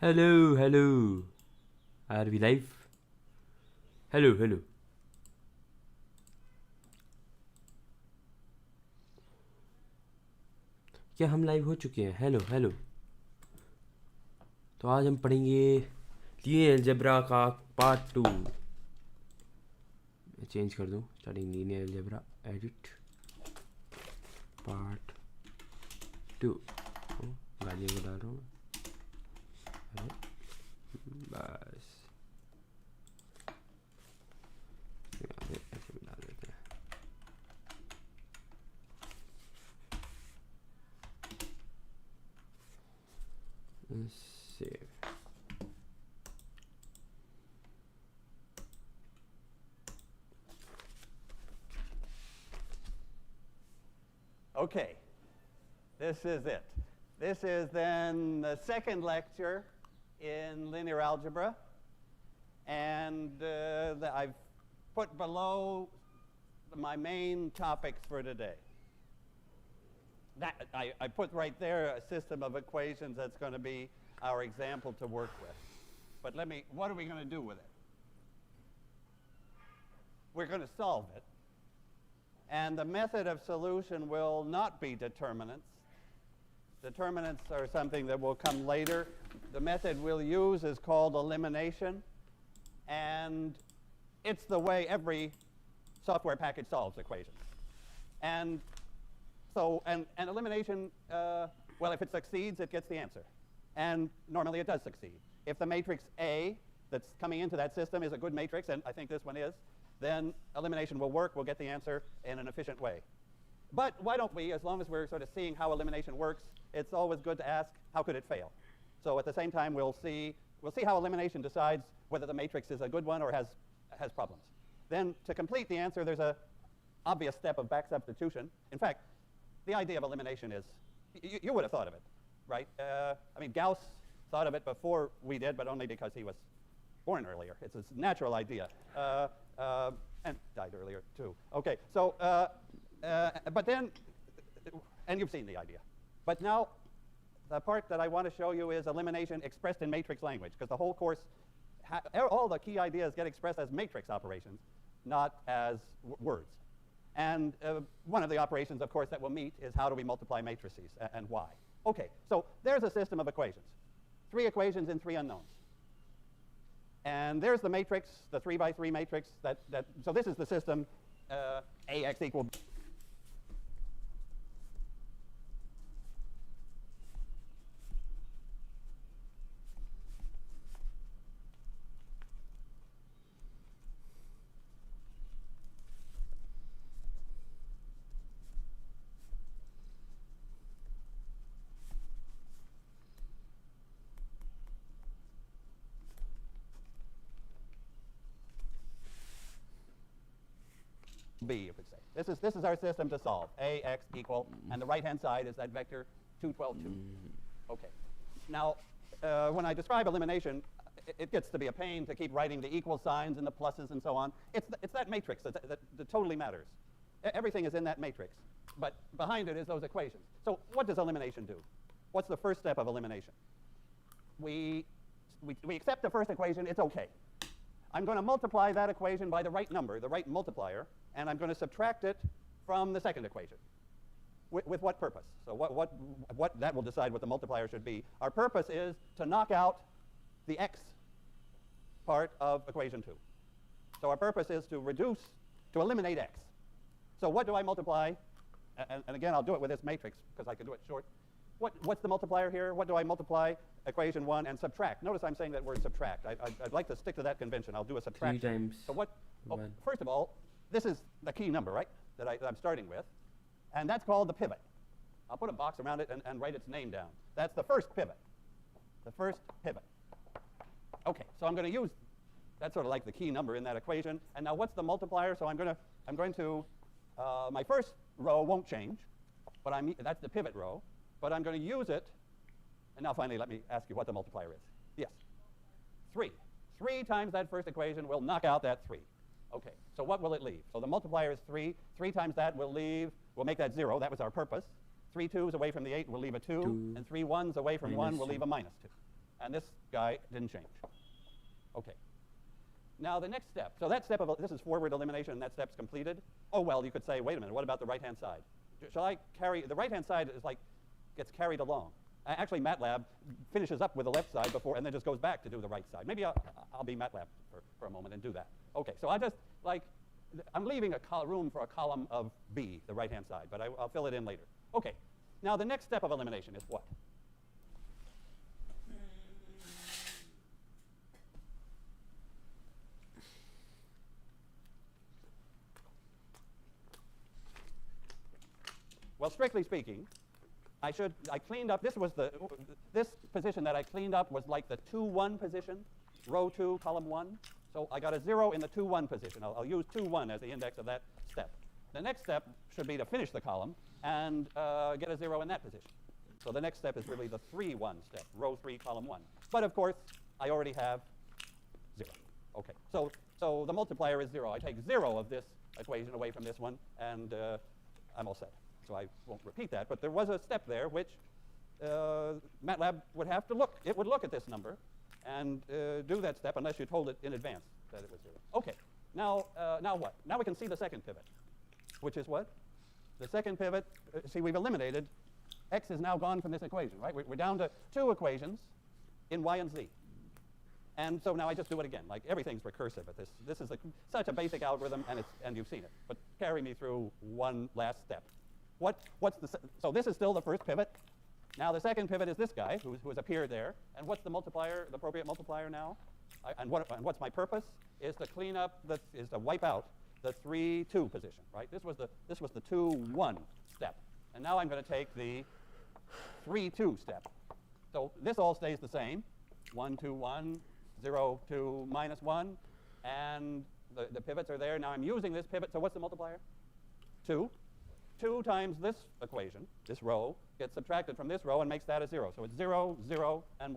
Hello, hello. Are we live? Hello, hello. क्या हम live हो चुके हैं? Hello hello. तो आज हम पढ़ेंगे लीनियर अलजेब्रा का पार्ट 2. चेंज कर दूँ. Starting linear algebra edit part 2. गालियों को डाल रहा हूँ. अरे बस ऐसे भी डाल देते हैं. Save. Okay, this is it. This is then the second lecture in linear algebra, and I've put below my main topics for today. I put right there a system of equations that's going to be our example to work with. But what are we going to do with it? We're going to solve it. And the method of solution will not be determinants. Determinants are something that will come later. The method we'll use is called elimination. And it's the way every software package solves equations. And so, and elimination, well, if it succeeds, it gets the answer. And normally it does succeed. If the matrix A that's coming into that system is a good matrix, and I think this one is, then elimination will work. We'll get the answer in an efficient way. But why don't we, as long as we're sort of seeing how elimination works, it's always good to ask, how could it fail? So at the same time, we'll see how elimination decides whether the matrix is a good one or has problems. Then to complete the answer, there's a obvious step of back substitution. In fact, the idea of elimination is, you would have thought of it, right? I mean, Gauss thought of it before we did, but only because he was born earlier. It's a natural idea. And died earlier, too. Okay, so, but then, and you've seen the idea. But now, the part that I want to show you is elimination expressed in matrix language, because the whole course, all the key ideas get expressed as matrix operations, not as words. And one of the operations, of course, that we'll meet is how do we multiply matrices and why. Okay, so there's a system of equations. 3 equations in 3 unknowns. And there's the matrix, the 3 by 3 matrix. So this is the system, AX equal. B, you could say. This is our system to solve. AX equal, and the right-hand side is that vector 2, 12, 2. Okay. Now, when I describe elimination, it gets to be a pain to keep writing the equal signs and the pluses and so on. It's that matrix that totally matters. Everything is in that matrix. But behind it is those equations. So what does elimination do? What's the first step of elimination? We accept the first equation. It's OK. I'm going to multiply that equation by the right number, the right multiplier, and I'm going to subtract it from the second equation. With what purpose? So what that will decide what the multiplier should be. Our purpose is to knock out the x part of equation 2. So our purpose is to eliminate x. So what do I multiply? And again, I'll do it with this matrix because I can do it short. What's the multiplier here? What do I multiply? Equation 1 and subtract. Notice I'm saying that word subtract. I'd like to stick to that convention. I'll do a subtraction. 3 times. So first of all, this is the key number, right, that I'm starting with. And that's called the pivot. I'll put a box around it and write its name down. That's the first pivot. The first pivot. Okay, so I'm going to use, that's sort of like the key number in that equation. And now what's the multiplier? So I'm going to my first row won't change, but that's the pivot row. But I'm going to use it. And now finally, let me ask you what the multiplier is. Yes, 3. 3 times that first equation will knock out that 3. Okay, so what will it leave? So the multiplier is 3. 3 times that will make that 0. That was our purpose. 3 2s away from the 8 will leave a 2. And 3 1s away from 1 will leave a minus 2. And this guy didn't change. Okay. Now the next step. So that step of this is forward elimination, and that step's completed. Oh well, you could say, wait a minute, what about the right-hand side? Shall I carry the right-hand side is like gets carried along. Actually, MATLAB finishes up with the left side before, and then just goes back to do the right side. Maybe I'll be MATLAB for a moment and do that. Okay. So I just I'm leaving a room for a column of B, the right-hand side, but I'll fill it in later. Okay. Now the next step of elimination is what? Well, strictly speaking, I cleaned up, this position that I cleaned up was like the 2-1 position, row 2, column 1. So I got a 0 in the 2-1 position. I'll use 2-1 as the index of that step. The next step should be to finish the column and get a 0 in that position. So the next step is really the 3-1 step, row 3, column 1. But of course, I already have 0. Okay, so the multiplier is 0. I take 0 of this equation away from this one, and I'm all set. So I won't repeat that, but there was a step there which MATLAB would have to look. It would look at this number and do that step unless you told it in advance that it was 0. Okay, now what? Now we can see the second pivot, which is what? The second pivot, see, we've eliminated, x is now gone from this equation, right? We're down to 2 equations in y and z. And so now I just do it again. Like everything's recursive at this. This is such a basic algorithm, and you've seen it. But carry me through one last step. So this is still the first pivot. Now the second pivot is this guy who has appeared there. And what's the multiplier, the appropriate multiplier now? And what's my purpose? Is to clean up, is to wipe out the 3-2 position, right? This was the 2-1 step. And now I'm going to take the 3-2 step. So this all stays the same. 1, 2, 1, 0, 2, minus 1. And the pivots are there. Now I'm using this pivot. So what's the multiplier? 2. 2 times this equation, this row, gets subtracted from this row and makes that a 0. So it's 0, 0, and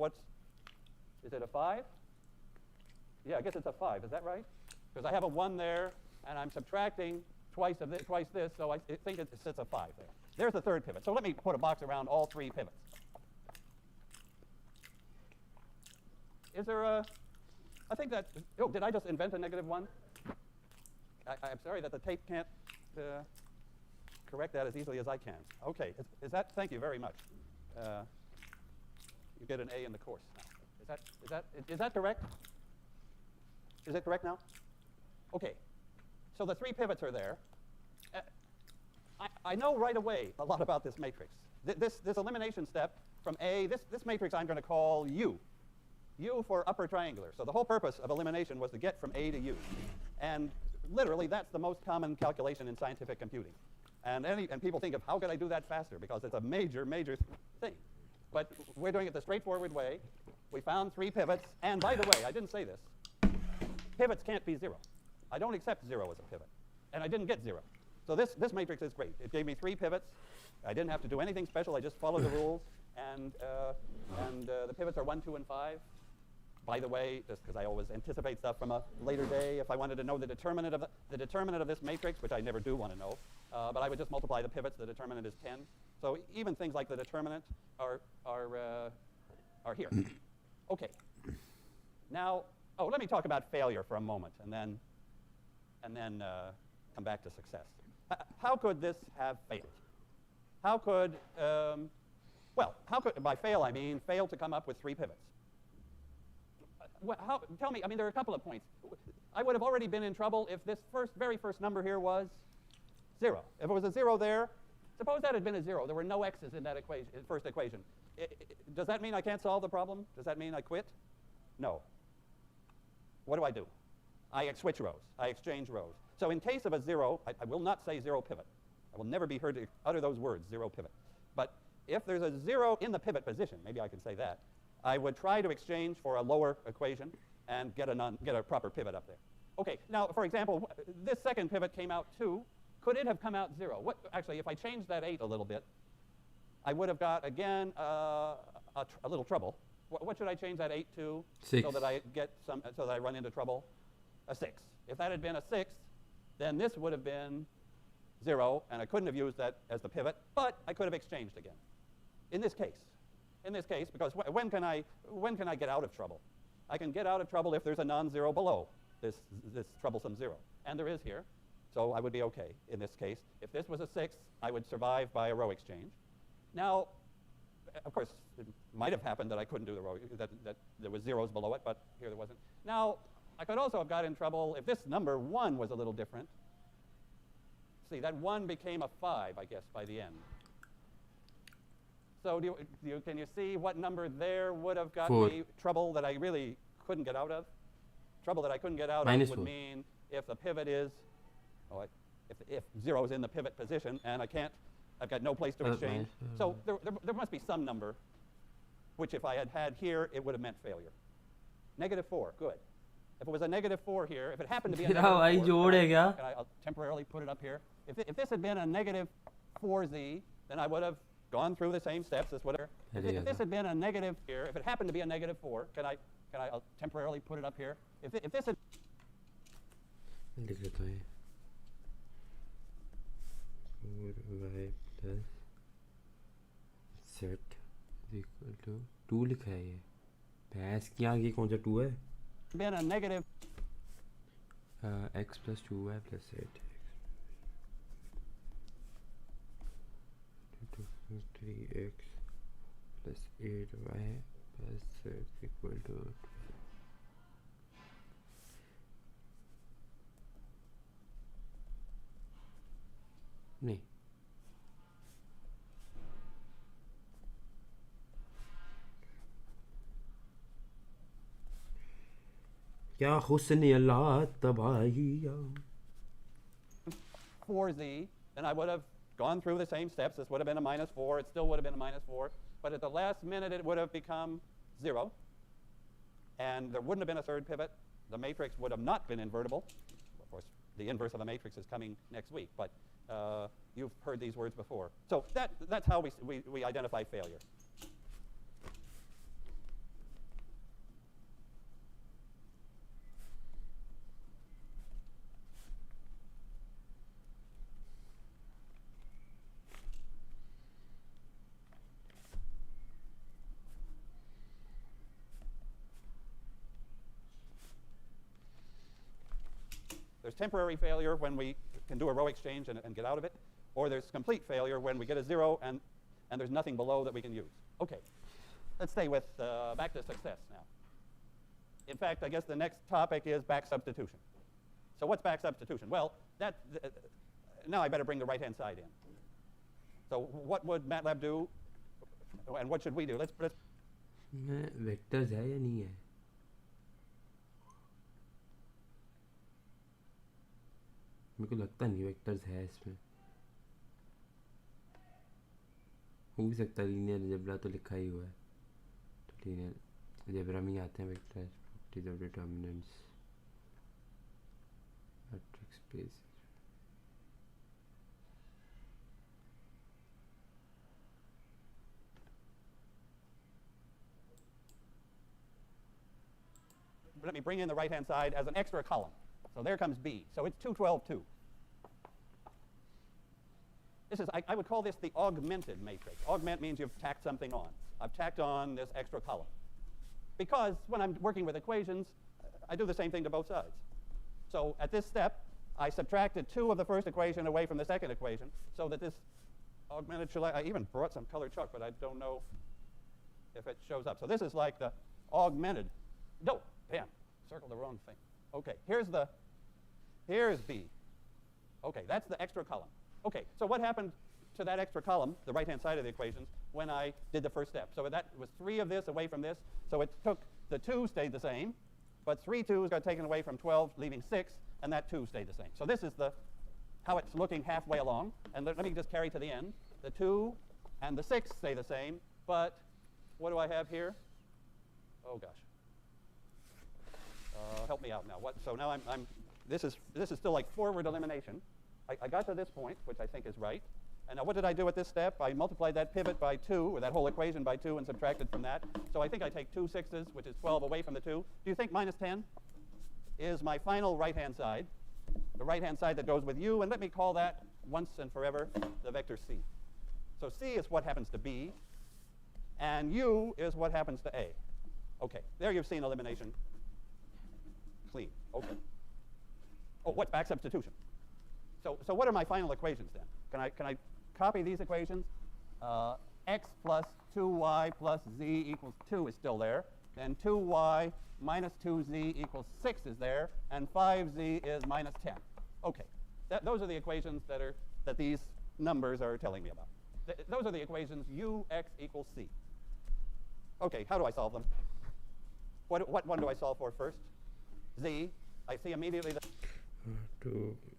is it a 5? Yeah, I guess it's a 5. Is that right? Because I have a 1 there, and I'm subtracting twice this, so I think it's a 5 there. There's the third pivot. So let me put a box around all 3 pivots. Is there I think that, oh, did I just invent a -1? I'm sorry that the tape can't correct that as easily as I can. Okay, thank you very much. You get an A in the course now. Is that correct? Is it correct now? Okay, so the 3 pivots are there. I know right away a lot about this matrix. This elimination step from A, this matrix I'm going to call U. U for upper triangular. So the whole purpose of elimination was to get from A to U. And literally, that's the most common calculation in scientific computing. And people think of how could I do that faster, because it's a major, major thing. But we're doing it the straightforward way. We found 3 pivots. And by the way, I didn't say this. Pivots can't be 0. I don't accept 0 as a pivot. And I didn't get 0. So this matrix is great. It gave me 3 pivots. I didn't have to do anything special. I just followed the rules. And the pivots are 1, 2, and 5. By the way, just because I always anticipate stuff from a later day, if I wanted to know the determinant of this matrix, which I never do want to know, but I would just multiply the pivots. The determinant is 10. So even things like the determinant are here. Okay. Now, let me talk about failure for a moment, and then come back to success. How could this have failed? How could by fail I mean fail to come up with 3 pivots? Tell me, I mean, there are a couple of points. I would have already been in trouble if this very first number here was 0. If it was a 0 there, suppose that had been a 0. There were no x's in that first equation. Does that mean I can't solve the problem? Does that mean I quit? No. What do? I switch rows. I exchange rows. So in case of a 0, I will not say 0 pivot. I will never be heard to utter those words, 0 pivot. But if there's a 0 in the pivot position, maybe I can say that, I would try to exchange for a lower equation and get a proper pivot up there. Okay, now, for example, this second pivot came out 2. Could it have come out 0? Actually, if I changed that 8 a little bit, I would have got, again, a little trouble. What should I change that 8 to? 6. So that I run into trouble? A 6. If that had been a 6, then this would have been 0, and I couldn't have used that as the pivot, but I could have exchanged again. In this case, in this case, because when can I get out of trouble? I can get out of trouble if there's a non-zero below this troublesome 0. And there is here. So I would be okay in this case. If this was a 6, I would survive by a row exchange. Now, of course, it might have happened that I couldn't do the row, that there was zeros below it, but here there wasn't. Now, I could also have got in trouble if this number 1 was a little different. See, that 1 became a 5, I guess, by the end. So can you see what number there would have got 4. me trouble that I really couldn't get out of? Trouble that I couldn't get out Minus of would 4. mean if the pivot is, if 0 is in the pivot position and I've got no place to exchange. So there must be some number, which if I had had here, it would have meant failure. -4, good. If it was a -4 here, if it happened to be a -4, I'll temporarily put it up here. If this had been a -4z, then I would have gone through the same steps as whatever. If this had been a negative here, if it happened to be a -4, I'll temporarily put it up here. If this had लिख लेता हूँ 4y plus z equal to 2 लिखा है ये भैंस की आगे कौन सा 2 है been a negative x plus 2y plus z 3x plus 8y plus z equal to नहीं क्या हुस्न अल्लाह तबाहिया 4z, then I would have gone through the same steps. This would have been a -4. It still would have been a -4. But at the last minute, it would have become 0. And there wouldn't have been a third pivot. The matrix would have not been invertible. Of course, the inverse of the matrix is coming next week. But you've heard these words before. So that's how we identify failure. There's temporary failure when we can do a row exchange and get out of it, or there's complete failure when we get a 0 and there's nothing below that we can use. Okay, let's stay with back to success now. In fact, I guess the next topic is back substitution. So what's back substitution? Well, now I better bring the right-hand side in. So what would MATLAB do, and what should we do? Let's vectors है या नहीं है मेरे को लगता नहीं vectors है इसमें हो भी सकता है लीनियर अलजेब्रा तो लिखा ही हुआ है तो लीनियर अलजेब्रा में ही आते हैं vectors properties of determinants matrix space let me bring in the right-hand side as an extra column. So there comes B. So it's 2, 12, 2. This is, I would call this the augmented matrix. Augment means you've tacked something on. I've tacked on this extra column. Because when I'm working with equations, I do the same thing to both sides. So at this step, I subtracted 2 of the first equation away from the second equation so that this augmented, I even brought some colored chalk, but I don't know if it shows up. So this is like the augmented. No, bam, circled the wrong thing. Okay, here's B. Okay, that's the extra column. Okay, so what happened to that extra column, the right-hand side of the equations, when I did the first step? So that was 3 of this away from this. So it took, the 2 stayed the same, but 3 2's got taken away from 12, leaving 6, and that 2 stayed the same. So this is how it's looking halfway along. And let me just carry to the end. The 2 and the 6 stay the same, but what do I have here? Oh, gosh. Help me out now. So now this is still like forward elimination. I got to this point, which I think is right. And now what did I do at this step? I multiplied that pivot by 2, or that whole equation by 2, and subtracted from that. So I think I take 2 6's, which is 12, away from the 2. Do you think minus 10 is my final right-hand side? The right-hand side that goes with U, and let me call that once and forever the vector C. So C is what happens to B. And U is what happens to A. Okay, there you've seen elimination. Clean. Okay. Oh, what's back substitution? So what are my final equations then? Can I copy these equations? X plus 2y plus z equals 2 is still there. Then 2y minus 2z equals 6 is there. And 5z is minus 10. Okay. Those are the equations that these numbers are telling me about. Those are the equations ux equals c. Okay, how do I solve them? What one do I solve for first? Z. I see immediately that. To three.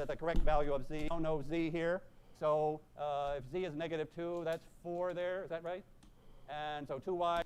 The correct value of z. I don't know z here. So if z is negative 2, that's 4 there. Is that right? And so 2y.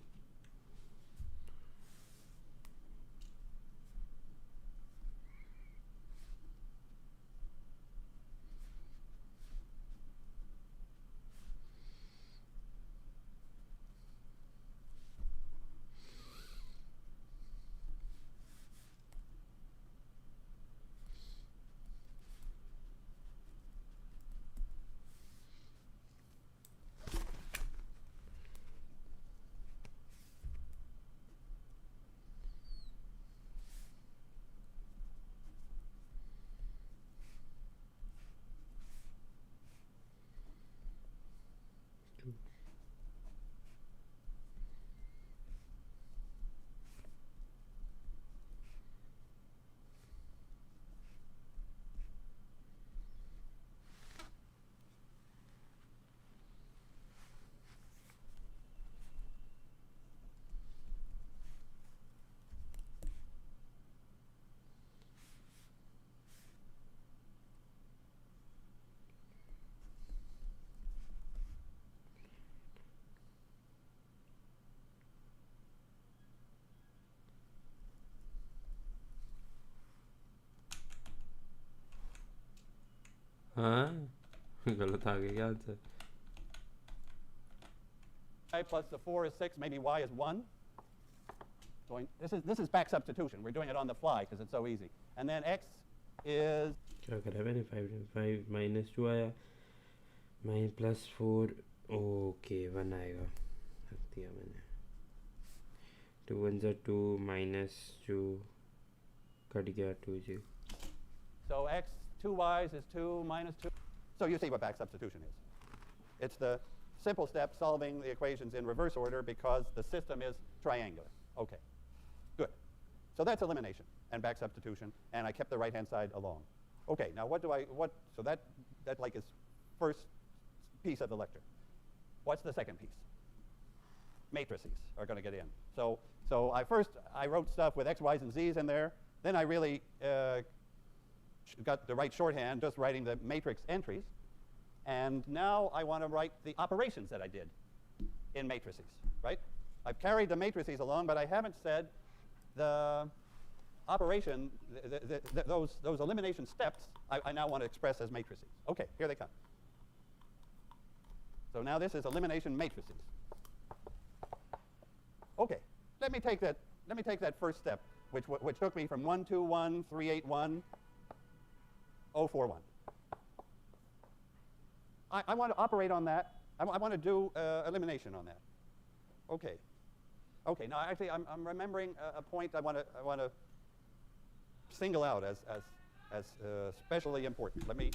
हाँ गलत आ गया क्या answer Y plus the 4 is 6, maybe y is 1. This is back substitution. We're doing it on the fly because it's so easy. And then x is. क्या करा मैंने 5 minus 2 आया plus 4 okay 1 आएगा रख दिया मैंने 2 1 ज़ा 2 माइनस 2 कट गया 2 जी. So x 2y's is 2 minus 2. So you see what back substitution is. It's the simple step solving the equations in reverse order because the system is triangular. Okay, good. So that's elimination and back substitution, and I kept the right-hand side along. Okay, now so that like is first piece of the lecture. What's the second piece? Matrices are going to get in. So I wrote stuff with x, y's, and z's in there. Then I really got the right shorthand, just writing the matrix entries. And now I want to write the operations that I did in matrices, right? I've carried the matrices along, but I haven't said the operation, those elimination steps, I now want to express as matrices. Okay, here they come. So now this is elimination matrices. Okay, let me take that first step, which took me from 121, 381, 041. I want to operate on that. I want to do elimination on that. Okay. Okay. Now, actually, I'm remembering a point I want to single out as especially important. Let me.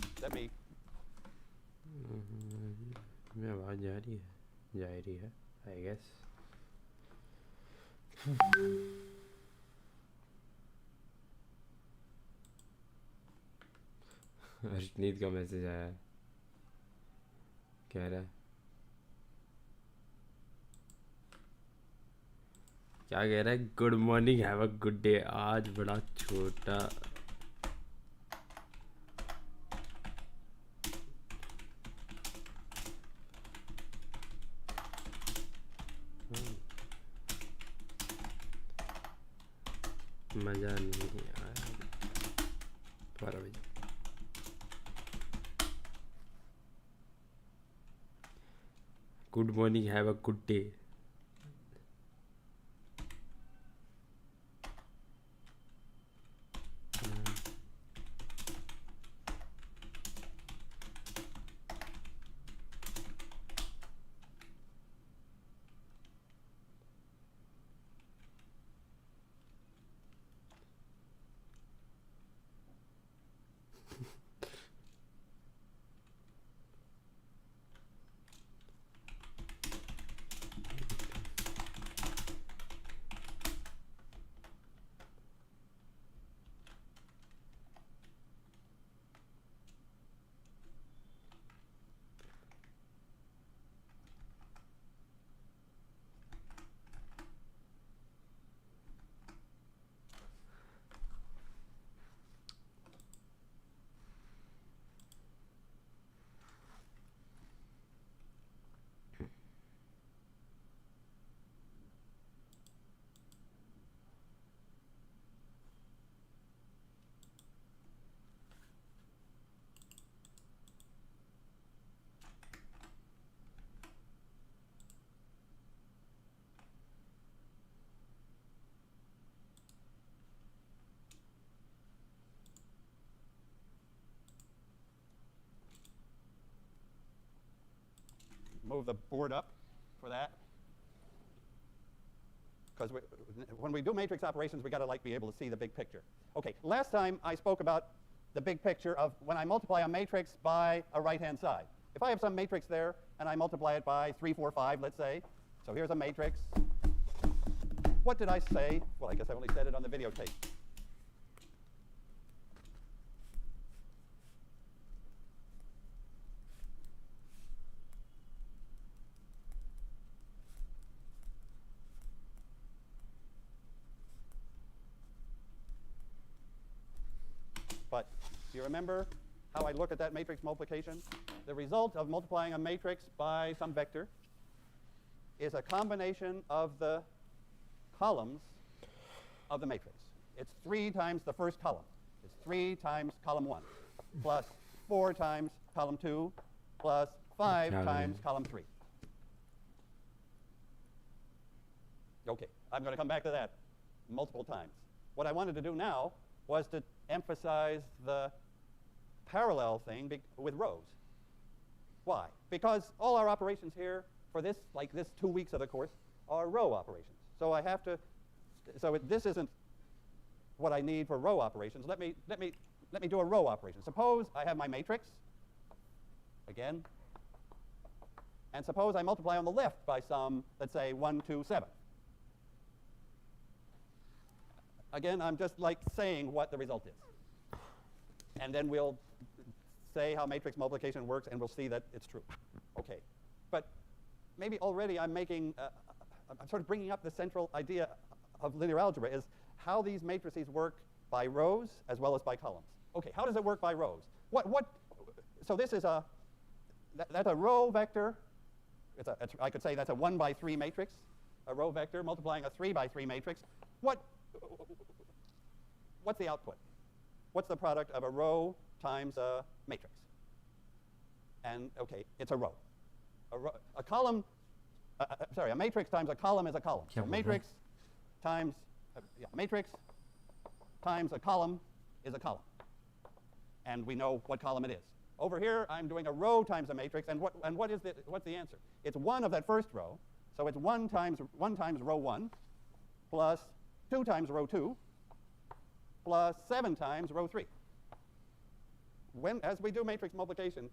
मैं आवाज़ जा रही है I guess. अर्शनीत का message आया है, कह रहा है, क्या कह रहा है, good morning, have a good day. आज बड़ा छोटा मज़ा नहीं आया. 12 बजे. Good morning, have a good day. Move the board up for that. Because when we do matrix operations, we got to be able to see the big picture. Okay, last time I spoke about the big picture of when I multiply a matrix by a right-hand side. If I have some matrix there and I multiply it by 3, 4, 5, let's say, so here's a matrix. What did I say? Well, I guess I only said it on the videotape. But do you remember how I look at that matrix multiplication? The result of multiplying a matrix by some vector is a combination of the columns of the matrix. It's 3 times the first column. It's 3 times column 1, plus 4 times column 2, plus 5 times column 3. Okay, I'm going to come back to that multiple times. What I wanted to do now was to emphasize the parallel thing with rows. Why? Because all our operations here for this, like this 2 weeks of the course, are row operations. So I have to, this isn't what I need for row operations. Let me do a row operation. Suppose I have my matrix, again, and suppose I multiply on the left by some, let's say 1, 2, 7. Again, I'm just saying what the result is. And then we'll say how matrix multiplication works, and we'll see that it's true. Okay. But maybe already I'm making, I'm sort of bringing up the central idea of linear algebra is how these matrices work by rows as well as by columns. Okay, how does it work by rows? So this is that's a row vector. I could say that's a 1 by 3 matrix, a row vector multiplying a 3 by 3 matrix. What's the output? What's the product of a row times a matrix? And okay, it's a row. A column sorry, a matrix times a column is a column. क्या So बोल रहा है? matrix times, matrix times a column is a column. And we know what column it is. Over here, I'm doing a row times a matrix, and what's the answer? It's 1 of that first row, so it's 1 times row 1 plus 2 times row 2 plus 7 times row 3. As we do matrix multiplication,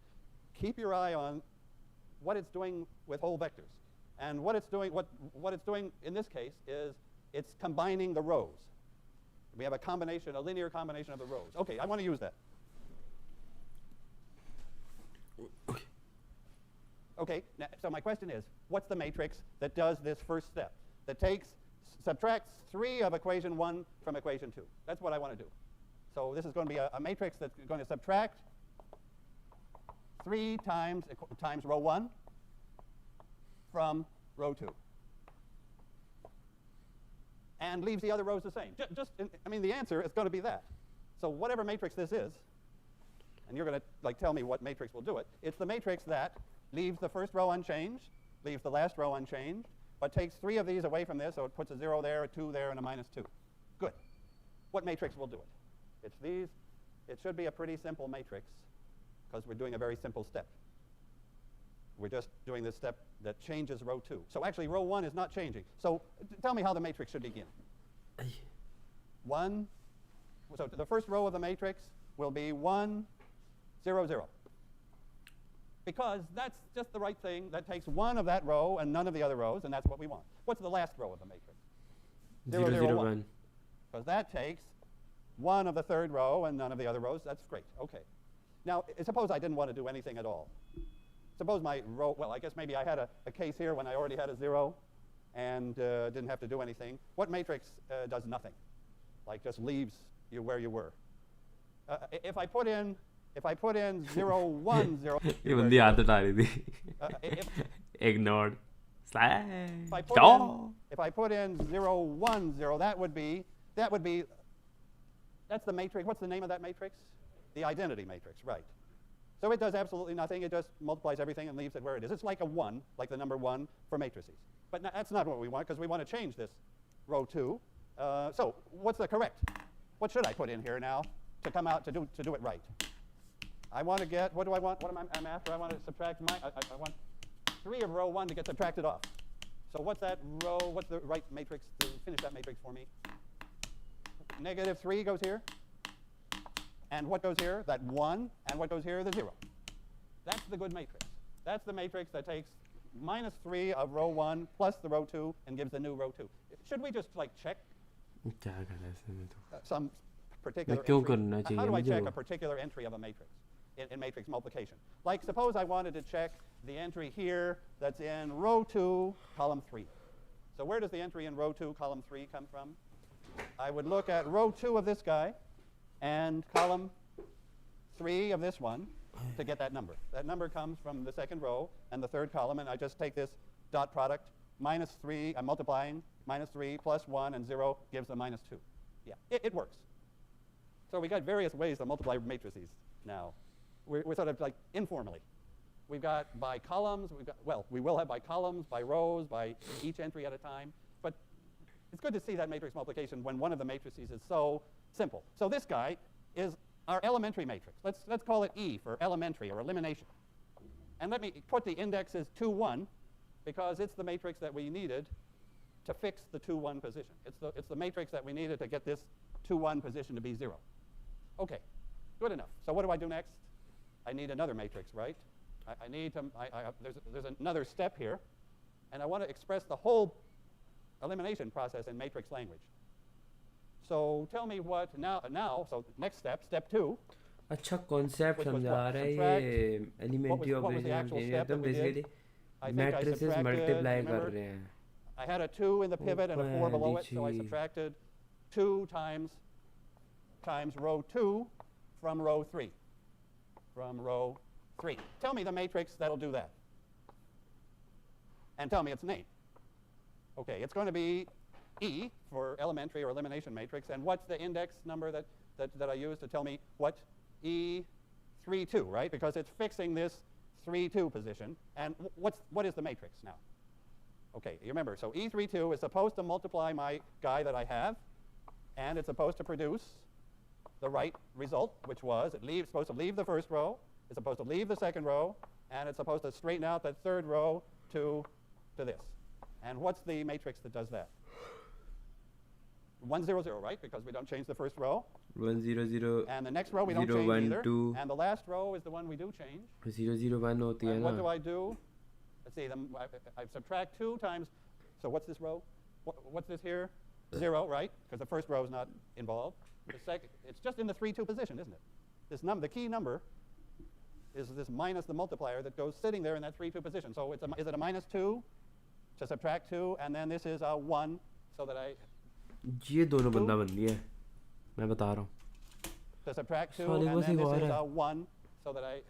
keep your eye on what it's doing with whole vectors. And what it's doing in this case is it's combining the rows. We have a linear combination of the rows. Okay, I want to use that. Okay, now, so my question is, what's the matrix that does this first step? That subtracts 3 of equation 1 from equation 2. That's what I want to do. So this is going to be a matrix that's going to subtract 3 times row 1 from row 2. And leaves the other rows the same. The answer is going to be that. So whatever matrix this is, and you're going to tell me what matrix will do it, it's the matrix that leaves the first row unchanged, leaves the last row unchanged, but takes 3 of these away from this, so it puts a 0 there, a 2 there, and a -2. Good. What matrix will do it? It's these. It should be a pretty simple matrix because we're doing a very simple step. We're just doing this step that changes row 2. So actually, row 1 is not changing. So tell me how the matrix should begin. 1. So the first row of the matrix will be 1, 0, 0. Because that's just the right thing. That takes 1 of that row and none of the other rows, and that's what we want. What's the last row of the matrix? 0, 0, 1. Because that takes 1 of the third row and none of the other rows. That's great. Okay. Now, suppose I didn't want to do anything at all. Suppose my row, well, I guess maybe I had a case here when I already had a 0 and didn't have to do anything. What matrix does nothing? Like just leaves you where you were. If I put in 0, 1, 0. ये बंदी आदत आ रही थी. Ignored. If I put in 0, 1, 0, that's the matrix. What's the name of that matrix? The identity matrix, right. So it does absolutely nothing. It just multiplies everything and leaves it where it is. It's like a 1, like the number 1 for matrices. But that's not what we want because we want to change this row 2. So what's the correct? What should I put in here now to come out to do it right? I want to get, what do I want? What am I after? I want to subtract I want 3 of row 1 to get subtracted off. So what's that row? What's the right matrix to finish that matrix for me? -3 goes here. And what goes here? That 1. And what goes here? The 0. That's the good matrix. That's the matrix that takes -3 of row 1 plus the row 2 and gives the new row 2. Should we just check some particular entry? How do I check a particular entry of a matrix in matrix multiplication? Like suppose I wanted to check the entry here that's in row 2, column 3. So where does the entry in row 2, column 3 come from? I would look at row 2 of this guy and column 3 of this one to get that number. That number comes from the second row and the third column, and I just take this dot product, -3, I'm multiplying, -3 plus 1 and 0 gives a -2. Yeah, it works. So we got various ways to multiply matrices now. We're sort of informally. We've got by columns, we will have by columns, by rows, by each entry at a time. But it's good to see that matrix multiplication when one of the matrices is so simple. So this guy is our elementary matrix. Let's call it E for elementary or elimination. And let me put the index as 2, 1 because it's the matrix that we needed to fix the 2, 1 position. It's the matrix that we needed to get this 2, 1 position to be 0. Okay, good enough. So what do I do next? I need another matrix, right? I need to, there's another step here, and I want to express the whole elimination process in matrix language. So tell me what now so next step 2. अच्छा concept समझा रहा है ये elementary operation एकदम basically matrices multiply कर रहे हैं. I had a 2 in the pivot and a 4 below it, so I subtracted 2 times row 2 from row 3. From row 3. Tell me the matrix that'll do that. And tell me its name. Okay, it's going to be E for elementary or elimination matrix. And what's the index number that I use to tell me what? E3, 2, right? Because it's fixing this 3, 2 position. And what is the matrix now? Okay, you remember, so E32 is supposed to multiply my guy that I have, and it's supposed to produce the right result, which was supposed to leave the first row, it's supposed to leave the second row, and it's supposed to straighten out that third row to this. And what's the matrix that does that? 1, 0, 0, right? Because we don't change the first row. 1 0 0 And the next row we don't 0 change 1 either. 2 And the last row is the one we do change. 0 0 1 होती है And what do ना I do? Let's see, I subtract 2 times, so what's this row? What's this here? 0, right? Because the first row is not involved. The second, it's just in the 3, 2 position, isn't it? The key number is this minus the multiplier that goes sitting there in that 3, 2 position. So is it a minus 2 to subtract 2, and then this is a 1, so that I ये दोनों बंदा बन दिया है मैं बता रहा हूँ to subtract 2, साले and को then this सिखा is रहा a है 1, so that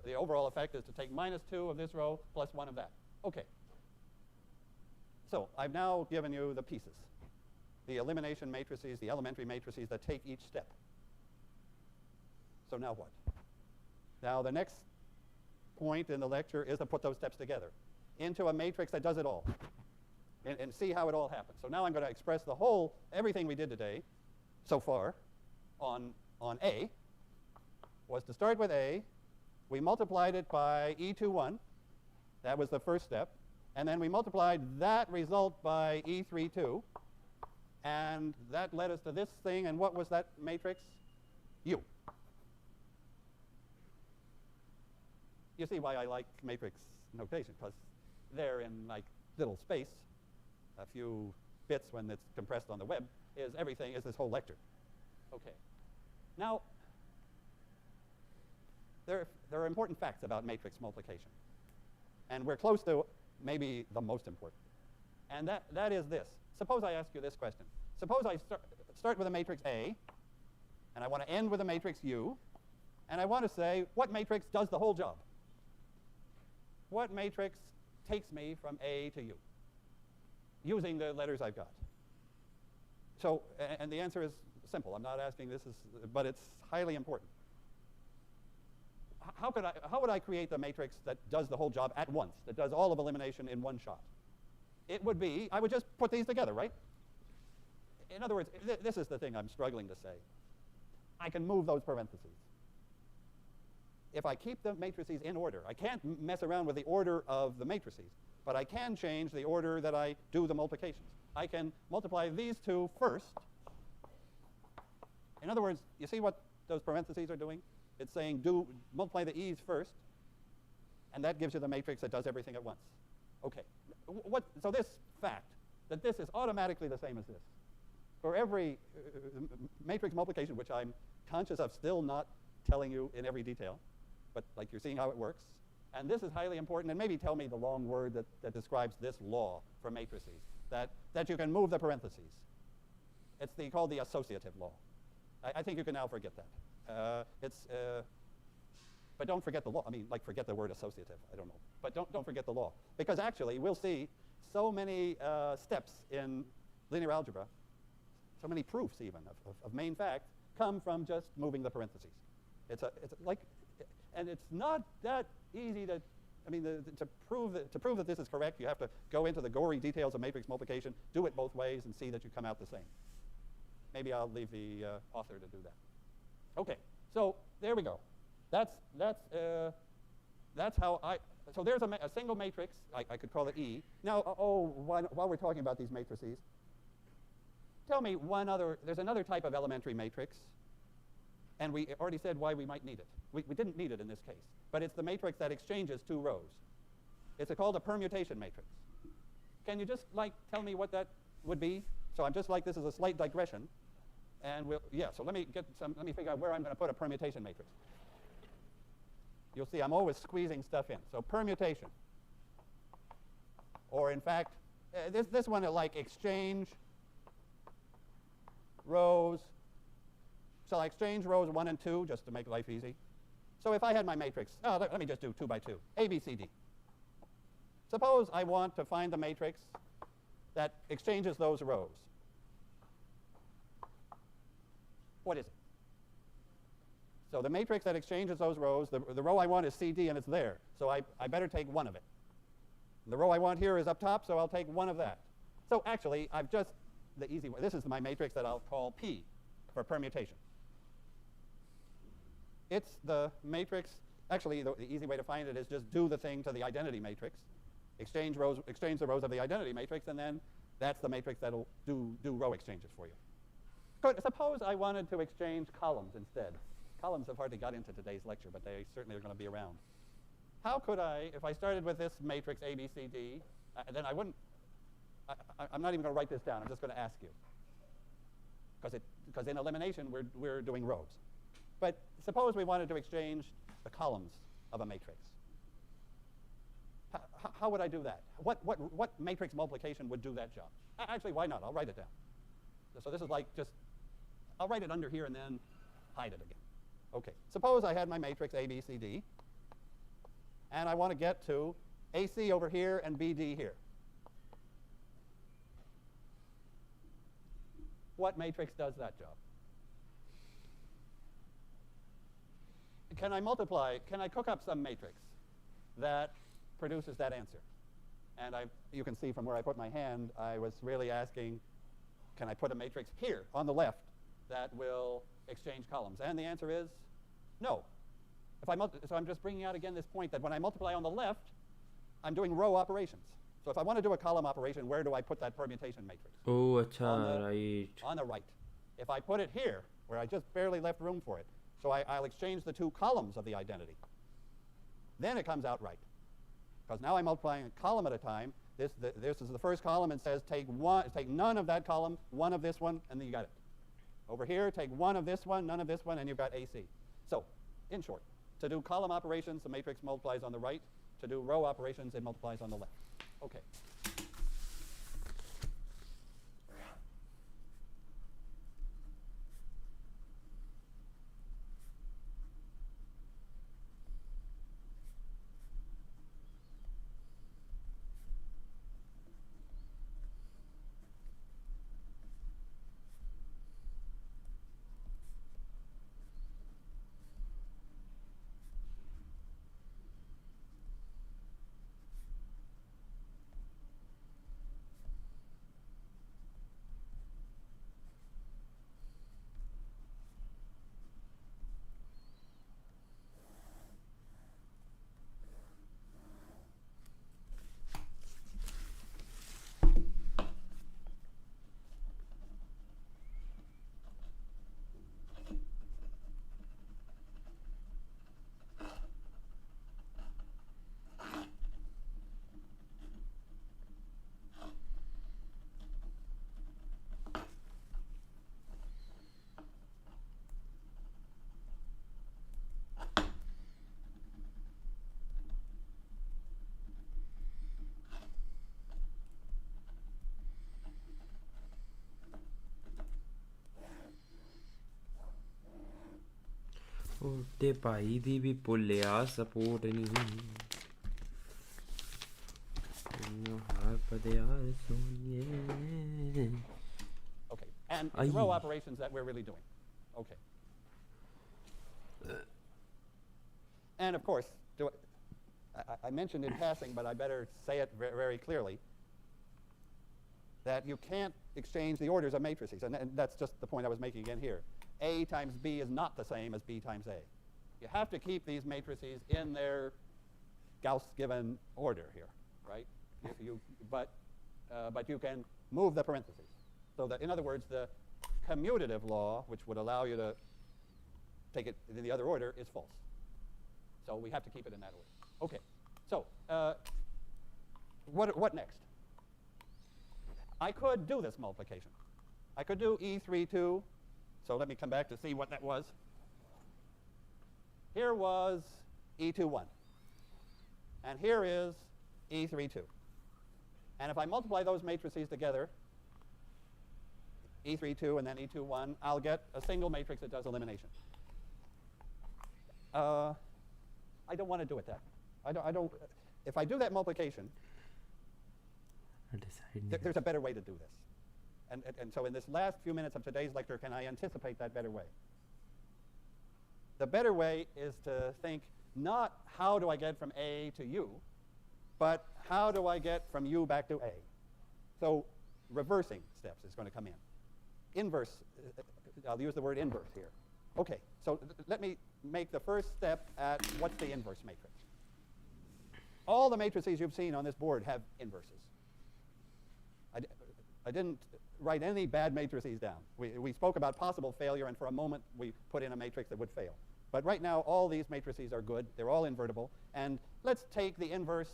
the overall effect is to take minus 2 of this row plus 1 of that. Okay. So I've now given you the pieces, the elimination matrices, the elementary matrices that take each step. So now what? Now the next point in the lecture is to put those steps together into a matrix that does it all and see how it all happens. So now I'm going to express everything we did today so far on A was to start with A. We multiplied it by E21. That was the first step. And then we multiplied that result by E32. And that led us to this thing. And what was that matrix? U. You see why I like matrix notation, because they're in like little space, a few bits when it's compressed on the web, is this whole lecture. Okay. Now, there are important facts about matrix multiplication. And we're close to maybe the most important. And that is this. Suppose I ask you this question. Suppose I start with a matrix A, and I want to end with a matrix U, and I want to say, what matrix does the whole job? What matrix takes me from A to U, using the letters I've got? So, and the answer is simple. I'm not asking this, but it's highly important. How would I create the matrix that does the whole job at once, that does all of elimination in one shot? It would be, I would just put these together, right? In other words, this is the thing I'm struggling to say. I can move those parentheses. If I keep the matrices in order, I can't mess around with the order of the matrices, but I can change the order that I do the multiplications. I can multiply these two first. In other words, you see what those parentheses are doing? It's saying multiply the e's first, and that gives you the matrix that does everything at once. Okay. So this fact, that this is automatically the same as this, for every matrix multiplication, which I'm conscious of still not telling you in every detail, but like you're seeing how it works. And this is highly important, and maybe tell me the long word that describes this law for matrices, that you can move the parentheses. It's called the associative law. I think you can now forget that. But don't forget the law. I mean, like forget the word associative. I don't know. But don't forget the law. Because actually, we'll see so many steps in linear algebra, so many proofs even of main facts come from just moving the parentheses. And it's not that easy to prove that this is correct. You have to go into the gory details of matrix multiplication, do it both ways, and see that you come out the same. Maybe I'll leave the author to do that. Okay, so there we go. That's how so there's a single matrix. I could call it E. Now, while we're talking about these matrices, tell me there's another type of elementary matrix, and we already said why we might need it. We didn't need it in this case, but it's the matrix that exchanges two rows. It's called a permutation matrix. Can you just tell me what that would be? So I'm just this is a slight digression, and so let me figure out where I'm going to put a permutation matrix. You'll see I'm always squeezing stuff in. So permutation, or in fact, this one is exchange rows. So I exchange rows 1 and 2 just to make life easy. So if I had my matrix, let me just do 2 by 2, A, B, C, D. Suppose I want to find the matrix that exchanges those rows. What is it? So the matrix that exchanges those rows, the row I want is CD, and it's there. So I better take one of it. The row I want here is up top, so I'll take one of that. So actually, I've just, the easy way, this is my matrix that I'll call P for permutation. It's the matrix, actually the easy way to find it is just do the thing to the identity matrix, exchange the rows of the identity matrix, and then that's the matrix that'll do row exchanges for you. Suppose I wanted to exchange columns instead. Columns have hardly got into today's lecture, but they certainly are going to be around. How could I, if I started with this matrix A, B, C, D, then I wouldn't, I'm not even going to write this down. I'm just going to ask you. Because in elimination, we're doing rows. But suppose we wanted to exchange the columns of a matrix. How would I do that? What matrix multiplication would do that job? Actually, why not? I'll write it down. So this is like just, I'll write it under here and then hide it again. OK, suppose I had my matrix A, B, C, D. And I want to get to AC over here and BD here. What matrix does that job? Can I multiply, can I cook up some matrix that produces that answer? And you can see from where I put my hand, I was really asking, can I put a matrix here on the left that will exchange columns? And the answer is no. So I'm just bringing out again this point that when I multiply on the left, I'm doing row operations. So if I want to do a column operation, where do I put that permutation matrix? Oh, acha, right. On the right. If I put it here, where I just barely left room for it, so I'll exchange the two columns of the identity, then it comes out right. Because now I'm multiplying a column at a time. This is the first column and says take none of that column, one of this one, and then you got it. Over here, take one of this one, none of this one, and you've got AC. So, in short, to do column operations, the matrix multiplies on the right. To do row operations, it multiplies on the left. OK. ते भाई दी भी भुल्लेआ support नहीं OK, and the row operations that we're really doing. OK. And of course, I mentioned in passing, but I better say it very clearly, that you can't exchange the orders of matrices. And that's just the point I was making again here. A times B is not the same as B times A. You have to keep these matrices in their Gauss-given order here, right? But you can move the parentheses. So that, in other words, the commutative law, which would allow you to take it in the other order, is false. So we have to keep it in that order. OK. So what next? I could do this multiplication. I could do E32. So let me come back to see what that was. Here was E21. And here is E32. And if I multiply those matrices together, E32 and then E21, I'll get a single matrix that does elimination. I don't want to do it that. I don't. If I do that multiplication, there's a better way to do this. And so in this last few minutes of today's lecture, can I anticipate that better way? The better way is to think not how do I get from A to U, But how do I get from U back to A? So reversing steps is going to come in. Inverse, I'll use the word inverse here. Okay, so let me make the first step at what's the inverse matrix. All the matrices you've seen on this board have inverses. I didn't write any bad matrices down. We spoke about possible failure, and for a moment we put in a matrix that would fail. But right now all these matrices are good. They're all invertible. And let's take the inverse.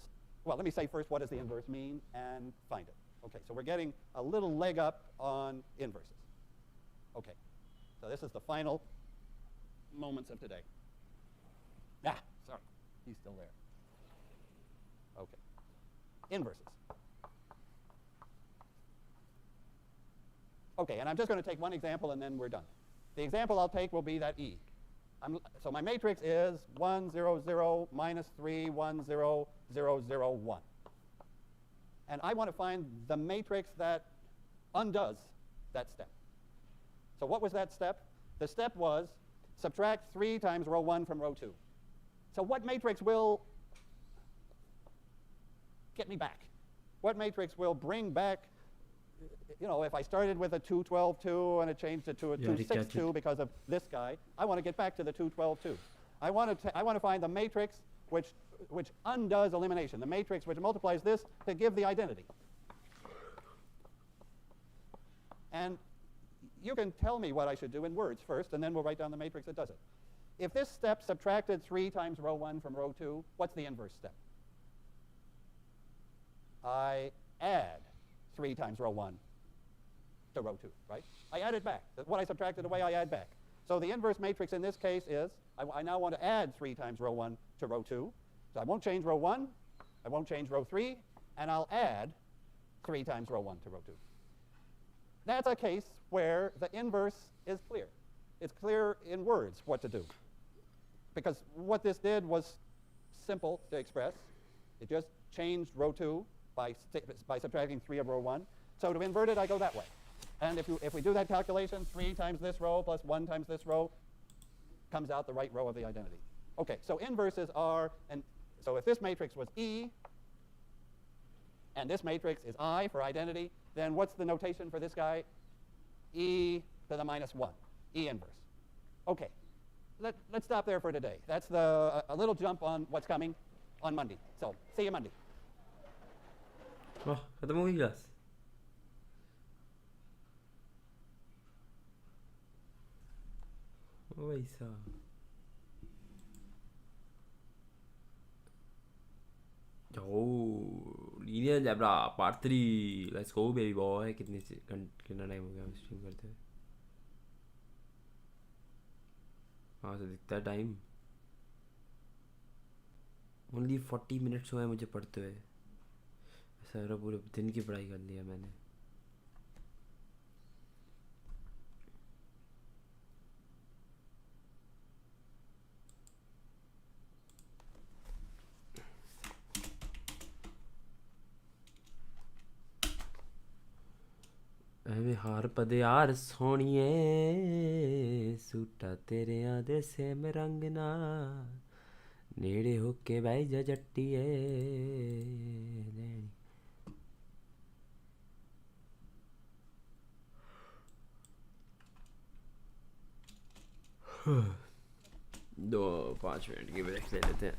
Well, let me say first what does the inverse mean and find it. Okay, so we're getting a little leg up on inverses. Okay, so this is the final moments of today. Ah, sorry, he's still there. Okay, inverses. Okay, and I'm just going to take one example and then we're done. The example I'll take will be that E. So my matrix is 1, 0, 0, minus 3, 1, 0, 0, 0, 1. And I want to find the matrix that undoes that step. So what was that step? The step was subtract 3 times row 1 from row 2. So what matrix will get me back? What matrix will bring back, you know, if I started with a 2, 12, 2 and it changed to a 2, 6, 2 because of this guy, I want to get back to the 2, 12, 2. I want to find the matrix which undoes elimination, the matrix which multiplies this to give the identity. And you can tell me what I should do in words first, and then we'll write down the matrix that does it. If this step subtracted 3 times row 1 from row 2, what's the inverse step? I add 3 times row 1 to row 2, right? I add it back. What I subtracted away, I add back. So the inverse matrix in this case is, I now want to add 3 times row 1 to row 2. So I won't change row 1, I won't change row 3, and I'll add 3 times row 1 to row 2. That's a case where the inverse is clear. It's clear in words what to do. Because what this did was simple to express. It just changed row 2 by subtracting 3 of row 1. So to invert it, I go that way. And if we do that calculation, 3 times this row plus 1 times this row comes out the right row of the identity. Okay, so inverses are, and so if this matrix was E, and this matrix is I for identity, then what's the notation for this guy? E to the minus 1, E inverse. Okay, let's stop there for today. That's a little jump on what's coming on Monday. So see you Monday. वाह खत्म हो गई class ओ भाई साहब Oh, linear algebra part 3. Let's go baby boy. कितना time हो गया stream करते हुए हाँ तो दिखता है टाइम ओनली 40 मिनट्स हुए मुझे पढ़ते हुए सारा पूरे दिन की पढ़ाई कर लिया मैंने ਐਵੇਂ ਹਾਰ ਪਦੇ ਯਾਰ ਸੋਹਣੀਏ ਸੂਟਾ ਤੇਰਿਆਂ ਦੇ ਸੇਮ ਰੰਗ ਨਾ ਨੇੜੇ ਹੋ ਕੇ ਬਹਿ ਜਾ ਜੱਟੀਏ दो 5 मिनट की ब्रेक ले लेते हैं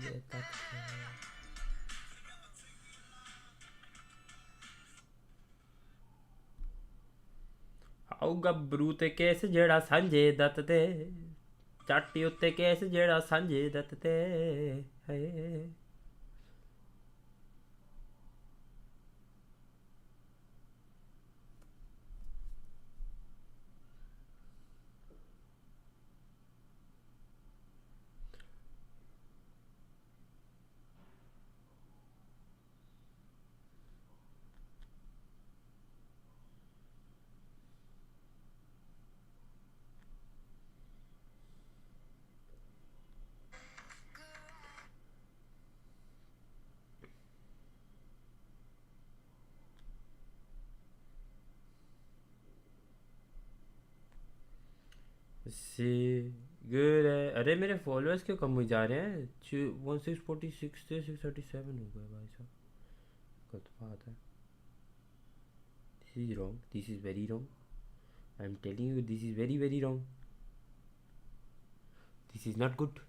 ये तक आओ गब्रू ते केस जेड़ा सांझे दत्त ते चाटी उत्ते केस जेड़ा सांझे दत्त ते हाय सी गुड है। अरे मेरे फॉलोअर्स क्यों कम हो जा रहे हैं? 1646 से 637 हो गए भाई साहब। गलत बात है। This is wrong, this is very wrong. I am telling you this is very very wrong. This is not good.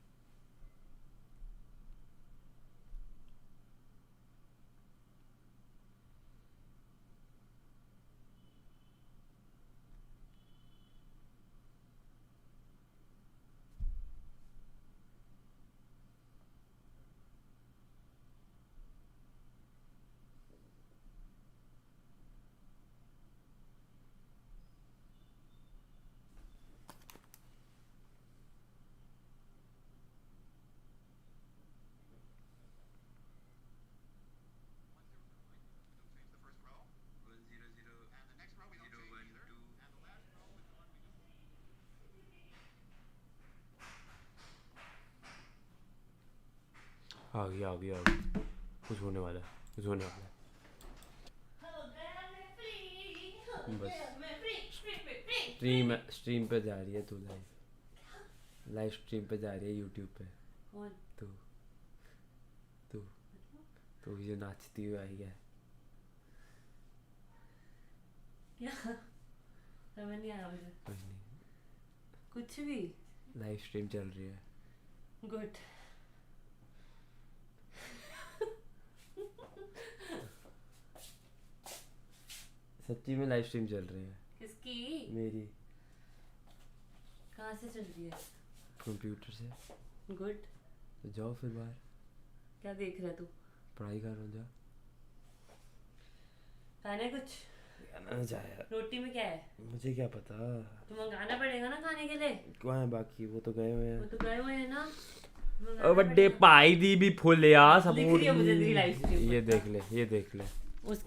आ गया कुछ होने वाला है, कुछ होने वाला है। बस स्ट्रीम पे जा रही है तू, लाइव स्ट्रीम पे जा रही है यूट्यूब पे। कौन? तू तू तू जो नाचती हुई आई है। क्या समझ नहीं आया मुझे। कुछ नहीं, कुछ भी। लाइव स्ट्रीम चल रही है। गुड। सच्ची में लाइव स्ट्रीम चल रही है। किसकी? मेरी कहाँ से चल रही है? कंप्यूटर से। गुड। तो जाओ फिर बाहर, क्या देख रहा है तू? पढ़ाई कर जा। खाना है कुछ? खाना जाए, रोटी में क्या है? मुझे क्या पता। तो मंगाना पड़ेगा ना खाने के लिए। कहाँ है बाकी? वो तो गए हुए हैं। वो तो गए हुए हैं ना। ओ बड्डे भाई दी भी फुल यार दिख रही है मुझे तेरी लाइव स्ट्रीम। ये देख ले, ये देख ले।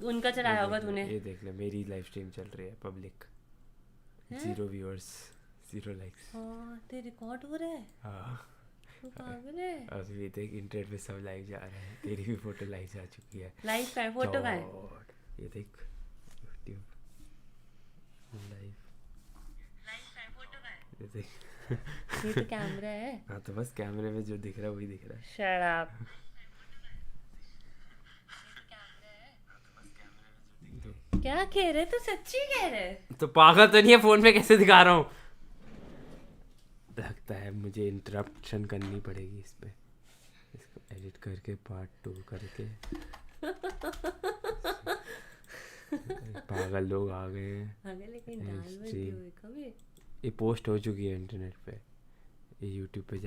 उनका चलाया होगा तूने। ये देख ले, मेरी लाइव स्ट्रीम चल रही है पब्लिक। 0 viewers, 0 likes. हाँ ते रिकॉर्ड हो रहा है। हाँ तू पागल है। अभी भी देख, इंटरनेट पे सब लाइव जा रहे हैं। तेरी भी फोटो लाइव जा चुकी है। लाइव का है, फोटो का है। ये देख यूट्यूब लाइव, ये देख। ये तो कैमरा है। हाँ तो बस कैमरे में जो दिख रहा है वही दिख रहा है। Shut up. क्या कह रहे? तू सच्ची कह रहे? तो पागल तो नहीं है? फोन में कैसे दिखा रहा हूँ? लगता है मुझे इंटरप्शन करनी पड़ेगी इस पे, इसको एडिट करके पार्ट 2 करके। पागल लोग आ गए हैं। आगे लेकिन डाल मत दियो कभी। ये पोस्ट हो चुकी है इंटरनेट पे, ये यूट्यूब पे